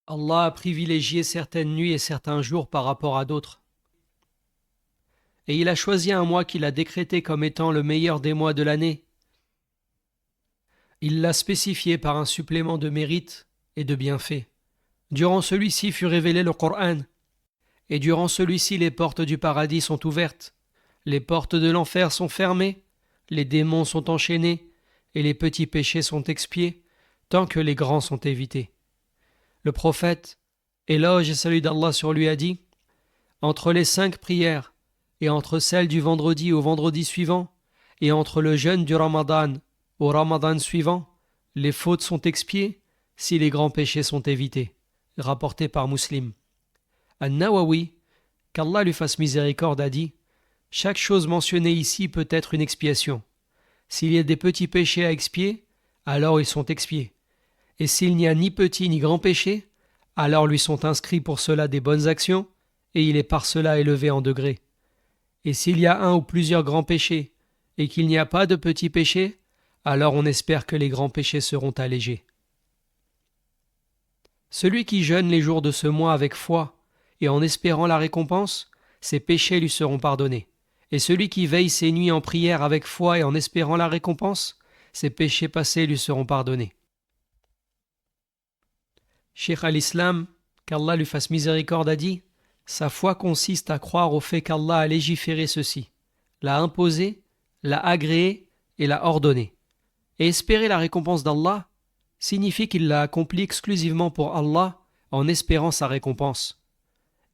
Allah a privilégié certaines nuits et certains jours par rapport à d'autres. Et il a choisi un mois qu'il a décrété comme étant le meilleur des mois de l'année. Il l'a spécifié par un supplément de mérite et de bienfaits. Durant celui-ci fut révélé le Coran, et durant celui-ci les portes du paradis sont ouvertes, les portes de l'enfer sont fermées, les démons sont enchaînés, et les petits péchés sont expiés, tant que les grands sont évités. Le prophète, éloge et salut d'Allah sur lui, a dit: entre les 5 prières, et entre celles du vendredi au vendredi suivant, et entre le jeûne du Ramadan au Ramadan suivant, les fautes sont expiées si les grands péchés sont évités. Rapporté par Muslim. An-Nawawi, qu'Allah lui fasse miséricorde, a dit: chaque chose mentionnée ici peut être une expiation. S'il y a des petits péchés à expier, alors ils sont expiés. Et s'il n'y a ni petit ni grand péché, alors lui sont inscrits pour cela des bonnes actions, et il est par cela élevé en degrés. Et s'il y a un ou plusieurs grands péchés, et qu'il n'y a pas de petits péchés, alors on espère que les grands péchés seront allégés. Celui qui jeûne les jours de ce mois avec foi, et en espérant la récompense, ses péchés lui seront pardonnés. Et celui qui veille ses nuits en prière avec foi et en espérant la récompense, ses péchés passés lui seront pardonnés. Cheikh al-Islam, qu'Allah lui fasse miséricorde, a dit: sa foi consiste à croire au fait qu'Allah a légiféré ceci, l'a imposé, l'a agréé et l'a ordonné. Et espérer la récompense d'Allah signifie qu'il l'a accompli exclusivement pour Allah en espérant sa récompense.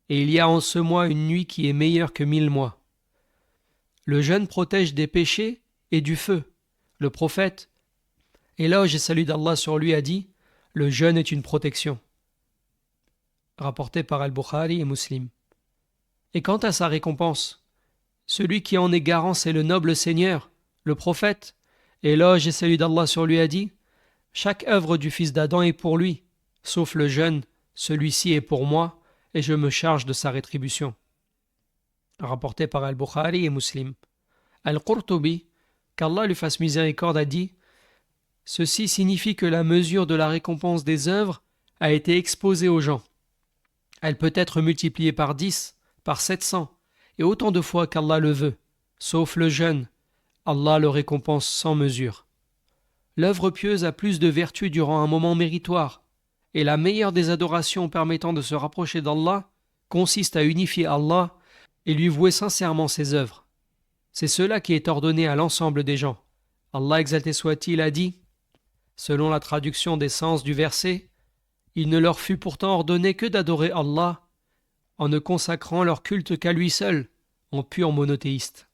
Et il y a en ce mois une nuit qui est meilleure que 1000 mois. Le jeûne protège des péchés et du feu. Le prophète, éloge et salut d'Allah sur lui, a dit: le jeûne est une protection. Rapporté par Al-Bukhari et Muslim. Et quant à sa récompense, celui qui en est garant, c'est le noble Seigneur. Le prophète, éloge et salut d'Allah sur lui, a dit: chaque œuvre du fils d'Adam est pour lui, sauf le jeûne, celui-ci est pour moi, et je me charge de sa rétribution. Rapporté par Al-Bukhari et Muslim. Al-Qurtubi, qu'Allah lui fasse miséricorde, a dit: ceci signifie que la mesure de la récompense des œuvres a été exposée aux gens. Elle peut être multipliée par 10, par 700, et autant de fois qu'Allah le veut, sauf le jeûne. Allah le récompense sans mesure. L'œuvre pieuse a plus de vertu durant un moment méritoire, et la meilleure des adorations permettant de se rapprocher d'Allah consiste à unifier Allah et lui vouer sincèrement ses œuvres. C'est cela qui est ordonné à l'ensemble des gens. Allah exalté soit-il a dit, selon la traduction des sens du verset: il ne leur fut pourtant ordonné que d'adorer Allah, en ne consacrant leur culte qu'à lui seul, en pur monothéiste.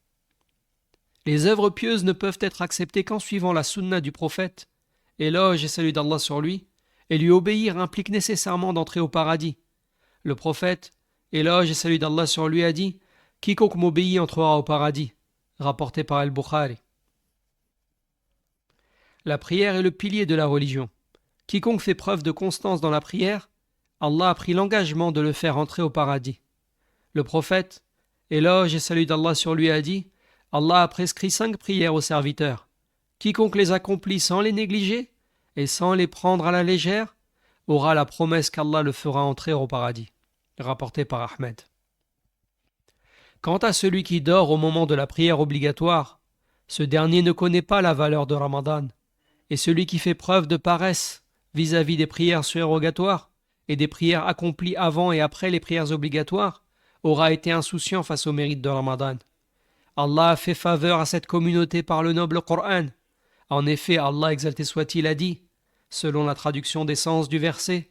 Les œuvres pieuses ne peuvent être acceptées qu'en suivant la sunna du prophète, éloge et salut d'Allah sur lui, et lui obéir implique nécessairement d'entrer au paradis. Le prophète, éloge et salut d'Allah sur lui, a dit: quiconque m'obéit entrera au paradis. Rapporté par Al-Bukhari. La prière est le pilier de la religion. Quiconque fait preuve de constance dans la prière, Allah a pris l'engagement de le faire entrer au paradis. Le prophète, éloge et salut d'Allah sur lui, a dit: Allah a prescrit 5 prières aux serviteurs. Quiconque les accomplit sans les négliger et sans les prendre à la légère aura la promesse qu'Allah le fera entrer au paradis. Rapporté par Ahmed. Quant à celui qui dort au moment de la prière obligatoire, ce dernier ne connaît pas la valeur de Ramadan, et celui qui fait preuve de paresse vis-à-vis des prières surérogatoires et des prières accomplies avant et après les prières obligatoires aura été insouciant face au mérite de Ramadan. Allah a fait faveur à cette communauté par le noble Coran. En effet, Allah exalté soit-il a dit, selon la traduction des sens du verset: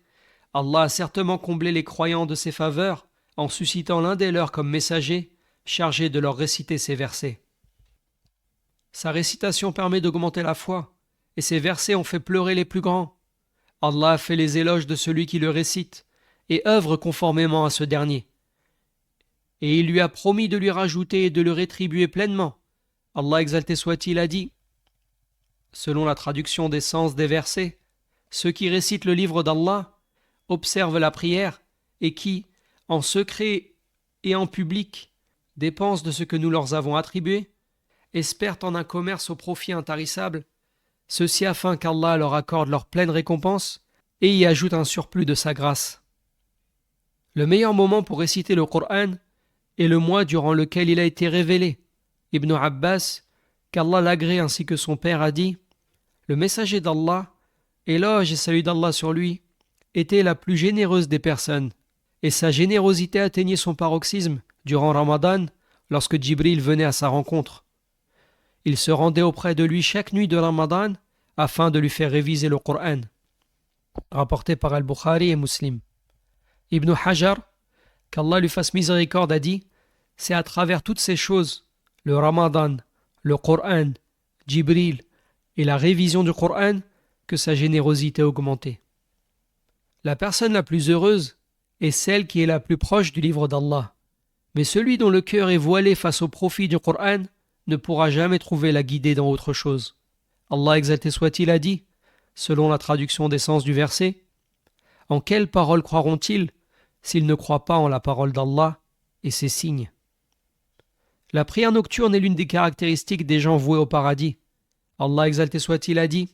Allah a certainement comblé les croyants de ses faveurs en suscitant l'un des leurs comme messager, chargé de leur réciter ces versets. Sa récitation permet d'augmenter la foi, et ces versets ont fait pleurer les plus grands. Allah a fait les éloges de celui qui le récite, et œuvre conformément à ce dernier. Et il lui a promis de lui rajouter et de le rétribuer pleinement. Allah exalté soit-il a dit, selon la traduction des sens des versets: ceux qui récitent le livre d'Allah, observent la prière, et qui, en secret et en public, dépensent de ce que nous leur avons attribué, espèrent en un commerce au profit intarissable, ceci afin qu'Allah leur accorde leur pleine récompense, et y ajoute un surplus de sa grâce. Le meilleur moment pour réciter le Coran est le mois durant lequel il a été révélé. Ibn Abbas, qu'Allah l'agrée ainsi que son père, a dit « Le messager d'Allah, éloge et salut d'Allah sur lui, était la plus généreuse des personnes, et sa générosité atteignait son paroxysme durant Ramadan lorsque Djibril venait à sa rencontre. Il se rendait auprès de lui chaque nuit de Ramadan afin de lui faire réviser le Coran. » Rapporté par Al-Bukhari et Muslim. Ibn Hajar, qu'Allah lui fasse miséricorde, a dit « C'est à travers toutes ces choses, le Ramadan, le Coran, Djibril et la révision du Coran, que sa générosité a augmenté. » La personne la plus heureuse est celle qui est la plus proche du livre d'Allah. Mais celui dont le cœur est voilé face au profit du Coran ne pourra jamais trouver la guidée dans autre chose. Allah exalté soit-il a dit, selon la traduction des sens du verset, « En quelle parole croiront-ils s'ils ne croient pas en la parole d'Allah et ses signes ?» La prière nocturne est l'une des caractéristiques des gens voués au paradis. Allah exalté soit-il a dit,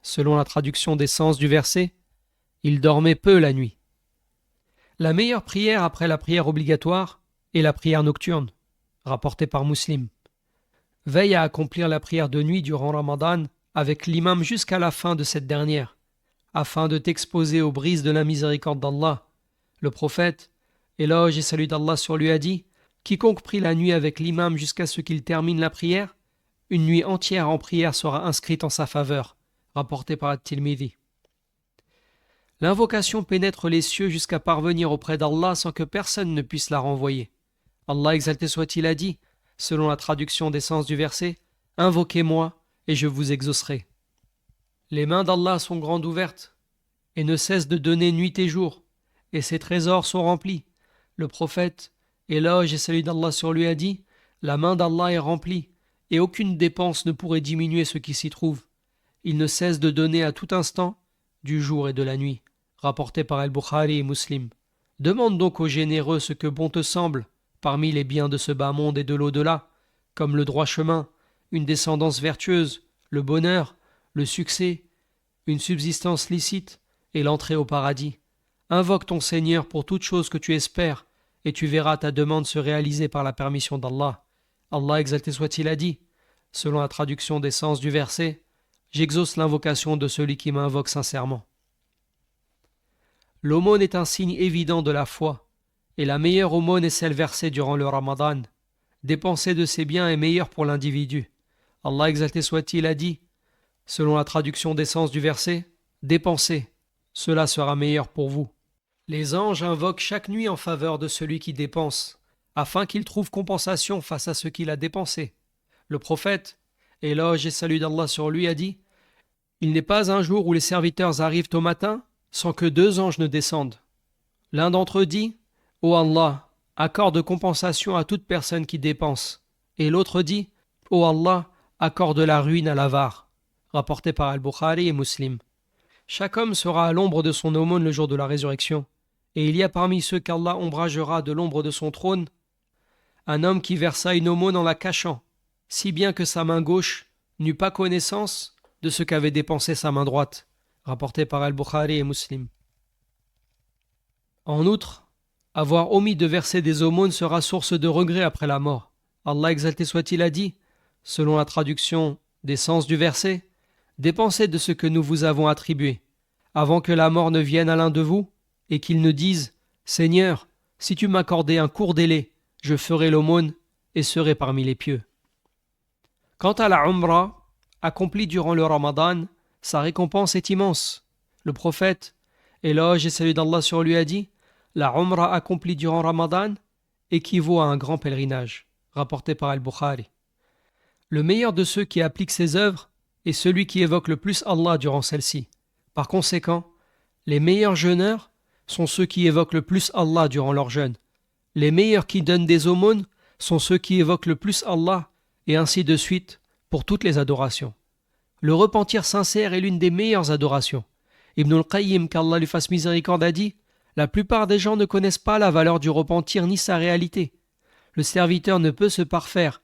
selon la traduction des sens du verset, « Ils dormaient peu la nuit. » La meilleure prière après la prière obligatoire est la prière nocturne, rapportée par Muslim. Veille à accomplir la prière de nuit durant Ramadan avec l'imam jusqu'à la fin de cette dernière, afin de t'exposer aux brises de la miséricorde d'Allah. Le prophète, éloge et salut d'Allah sur lui, a dit « Quiconque prie la nuit avec l'imam jusqu'à ce qu'il termine la prière, une nuit entière en prière sera inscrite en sa faveur. » Rapporté par At-Tirmidhi. L'invocation pénètre les cieux jusqu'à parvenir auprès d'Allah sans que personne ne puisse la renvoyer. Allah exalté soit-il a dit, selon la traduction des sens du verset, « Invoquez-moi et je vous exaucerai. » Les mains d'Allah sont grandes ouvertes et ne cessent de donner nuit et jour, et ses trésors sont remplis. Le prophète, éloge et salut d'Allah sur lui, a dit, « La main d'Allah est remplie, et aucune dépense ne pourrait diminuer ce qui s'y trouve. Il ne cesse de donner à tout instant, du jour et de la nuit. » Rapporté par Al-Bukhari et Muslim. Demande donc aux généreux ce que bon te semble, parmi les biens de ce bas monde et de l'au-delà, comme le droit chemin, une descendance vertueuse, le bonheur, le succès, une subsistance licite et l'entrée au paradis. Invoque ton Seigneur pour toute chose que tu espères, et tu verras ta demande se réaliser par la permission d'Allah. Allah exalté soit-il a dit, selon la traduction des sens du verset, « J'exauce l'invocation de celui qui m'invoque sincèrement. » L'aumône est un signe évident de la foi, et la meilleure aumône est celle versée durant le Ramadan. Dépenser de ses biens est meilleur pour l'individu. Allah exalté soit-il a dit, selon la traduction des sens du verset, « Dépensez, cela sera meilleur pour vous. » Les anges invoquent chaque nuit en faveur de celui qui dépense, afin qu'il trouve compensation face à ce qu'il a dépensé. Le prophète, éloge et salut d'Allah sur lui, a dit, « Il n'est pas un jour où les serviteurs arrivent au matin sans que deux anges ne descendent. L'un d'entre eux dit, « Ô Allah, accorde compensation à toute personne qui dépense. » Et l'autre dit, « Ô Allah, accorde la ruine à l'avare. » Rapporté par Al-Bukhari et Muslim. Chaque homme sera à l'ombre de son aumône le jour de la résurrection. Et il y a parmi ceux qu'Allah ombragera de l'ombre de son trône un homme qui versa une aumône en la cachant, si bien que sa main gauche n'eut pas connaissance de ce qu'avait dépensé sa main droite. Rapporté par Al-Bukhari et Muslim. En outre, avoir omis de verser des aumônes sera source de regret après la mort. Allah exalté soit-il a dit, selon la traduction des sens du verset, « Dépensez de ce que nous vous avons attribué, avant que la mort ne vienne à l'un de vous, et qu'il ne dise, « Seigneur, si tu m'accordais un court délai, je ferai l'aumône et serai parmi les pieux. » Quant à la Umrah, accomplie durant le Ramadan, sa récompense est immense. Le prophète, éloge et salut d'Allah sur lui, a dit, « La Umrah accomplie durant Ramadan équivaut à un grand pèlerinage. » Rapporté par Al-Bukhari. Le meilleur de ceux qui appliquent ses œuvres est celui qui évoque le plus Allah durant celle-ci. Par conséquent, les meilleurs jeûneurs sont ceux qui évoquent le plus Allah durant leur jeûne. Les meilleurs qui donnent des aumônes sont ceux qui évoquent le plus Allah, et ainsi de suite pour toutes les adorations. Le repentir sincère est l'une des meilleures adorations. Ibn al-Qayyim, qu'Allah lui fasse miséricorde, a dit « La plupart des gens ne connaissent pas la valeur du repentir ni sa réalité. Le serviteur ne peut se parfaire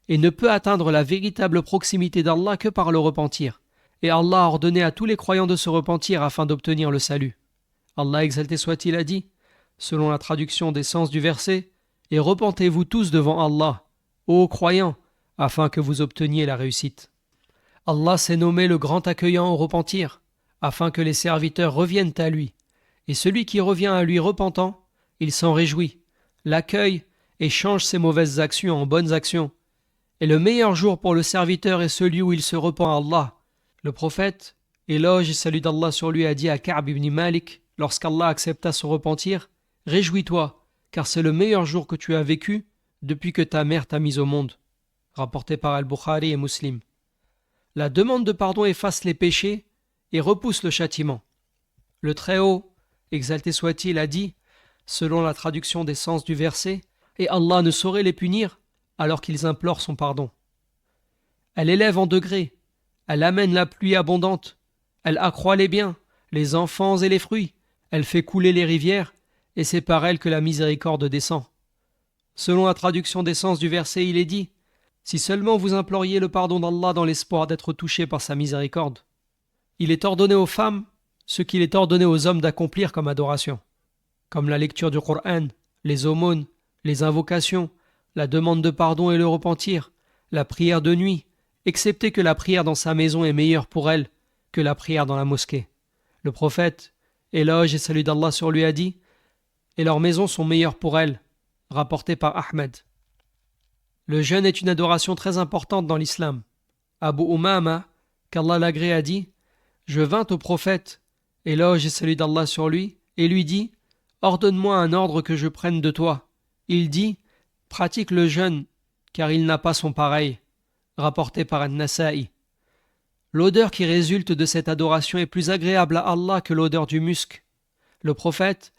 et ne peut atteindre la véritable proximité d'Allah que par le repentir. et Allah a ordonné à tous les croyants de se repentir afin d'obtenir le salut. Allah exalté soit-il a dit, selon la traduction des sens du verset, « Et repentez-vous tous devant Allah, ô croyants, afin que vous obteniez la réussite. » Allah s'est nommé le grand accueillant au repentir, afin que les serviteurs reviennent à lui. Et celui qui revient à lui repentant, il s'en réjouit, l'accueille et change ses mauvaises actions en bonnes actions. Et le meilleur jour pour le serviteur est celui où il se repent à Allah. Le prophète, éloge et salut d'Allah sur lui, a dit à Ka'b ibn Malik, lorsqu'Allah accepta son repentir, « Réjouis-toi, car c'est le meilleur jour que tu as vécu depuis que ta mère t'a mis au monde. » Rapporté par Al-Bukhari et Muslim. La demande de pardon efface les péchés et repousse le châtiment. Le Très-Haut, exalté soit-il, a dit, selon la traduction des sens du verset, « Et Allah ne saurait les punir alors qu'ils implorent son pardon. » Elle élève en degrés, elle amène la pluie abondante, elle accroît les biens, les enfants et les fruits, elle fait couler les rivières, et c'est par elle que la miséricorde descend. Selon la traduction des sens du verset, il est dit, « Si seulement vous imploriez le pardon d'Allah dans l'espoir d'être touchés par sa miséricorde. » Il est ordonné aux femmes ce qu'il est ordonné aux hommes d'accomplir comme adoration, comme la lecture du Coran, les aumônes, les invocations, la demande de pardon et le repentir, la prière de nuit, excepté que la prière dans sa maison est meilleure pour elle que la prière dans la mosquée. Le prophète, éloge et salut d'Allah sur lui, a dit, « Et leurs maisons sont meilleures pour elles », rapporté par Ahmed. Le jeûne est une adoration très importante dans l'islam. Abu Umama, qu'Allah l'agrée, a dit, « Je vins au prophète, éloge et salut d'Allah sur lui, et lui dit, « Ordonne-moi un ordre que je prenne de toi. » Il dit, « Pratique le jeûne, car il n'a pas son pareil. » Rapporté par An-Nasa'i. L'odeur qui résulte de cette adoration est plus agréable à Allah que l'odeur du musc. Le prophète,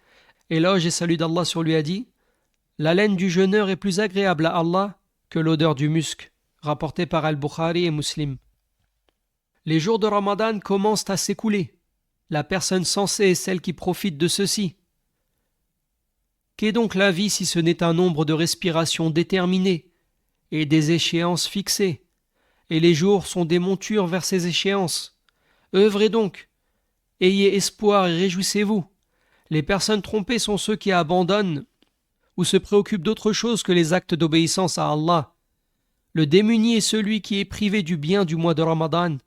éloge et salut d'Allah sur lui, a dit, « L'haleine du jeûneur est plus agréable à Allah que l'odeur du musc. » Rapporté par Al-Bukhari et Muslim. Les jours de Ramadan commencent à s'écouler. La personne sensée est celle qui profite de ceci. Qu'est donc la vie si ce n'est un nombre de respirations déterminées et des échéances fixées, et les jours sont des montures vers ces échéances. Œuvrez donc, ayez espoir et réjouissez-vous. Les personnes trompées sont ceux qui abandonnent ou se préoccupent d'autre chose que les actes d'obéissance à Allah. Le démuni est celui qui est privé du bien du mois de Ramadan,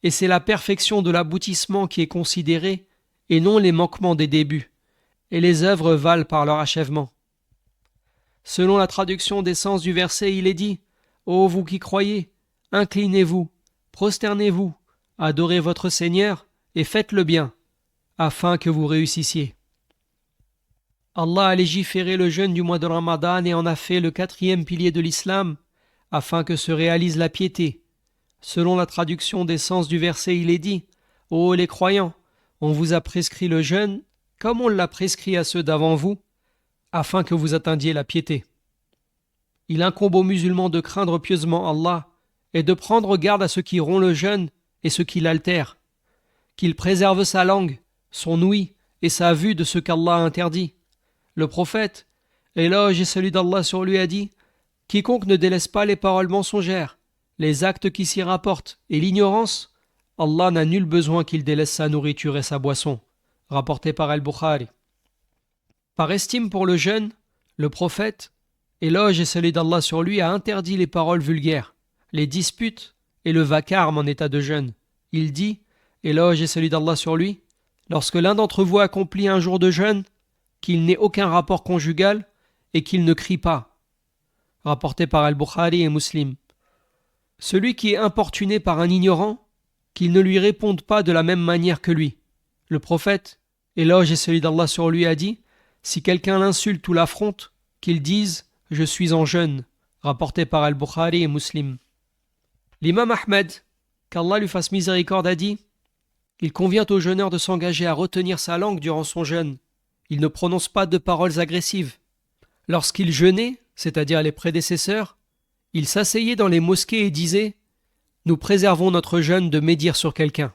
et c'est la perfection de l'aboutissement qui est considérée, et non les manquements des débuts, et les œuvres valent par leur achèvement. Selon la traduction des sens du verset, il est dit, « Ô vous qui croyez, inclinez-vous, prosternez-vous, adorez votre Seigneur et faites le bien, afin que vous réussissiez. » Allah a légiféré le jeûne du mois de Ramadan et en a fait le 4e pilier de l'islam, afin que se réalise la piété. Selon la traduction des sens du verset, il est dit, « Ô les croyants, on vous a prescrit le jeûne, comme on l'a prescrit à ceux d'avant vous, afin que vous atteigniez la piété. » Il incombe aux musulmans de craindre pieusement Allah et de prendre garde à ceux qui rompent le jeûne et ceux qui l'altèrent, qu'il préserve sa langue, son ouïe et sa vue de ce qu'Allah a interdit. Le prophète, éloge et salut d'Allah sur lui, a dit, « Quiconque ne délaisse pas les paroles mensongères, les actes qui s'y rapportent et l'ignorance, Allah n'a nul besoin qu'il délaisse sa nourriture et sa boisson. » Rapporté par Al-Bukhari. Par estime pour le jeûne, le prophète, éloge et salut d'Allah sur lui, a interdit les paroles vulgaires, les disputes et le vacarme en état de jeûne. Il dit, éloge et salut d'Allah sur lui, lorsque l'un d'entre vous accomplit un jour de jeûne, qu'il n'ait aucun rapport conjugal et qu'il ne crie pas. Rapporté par Al-Bukhari et Muslim. Celui qui est importuné par un ignorant, qu'il ne lui réponde pas de la même manière que lui. Le prophète, éloge et salut d'Allah sur lui, a dit, si quelqu'un l'insulte ou l'affronte, qu'il dise « Je suis en jeûne », rapporté par Al-Bukhari et Muslim. L'imam Ahmed, qu'Allah lui fasse miséricorde, a dit « Il convient au jeûneur de s'engager à retenir sa langue durant son jeûne. Il ne prononce pas de paroles agressives. Lorsqu'il jeûnait, c'est-à-dire les prédécesseurs, il s'asseyait dans les mosquées et disait « Nous préservons notre jeûne de médire sur quelqu'un. »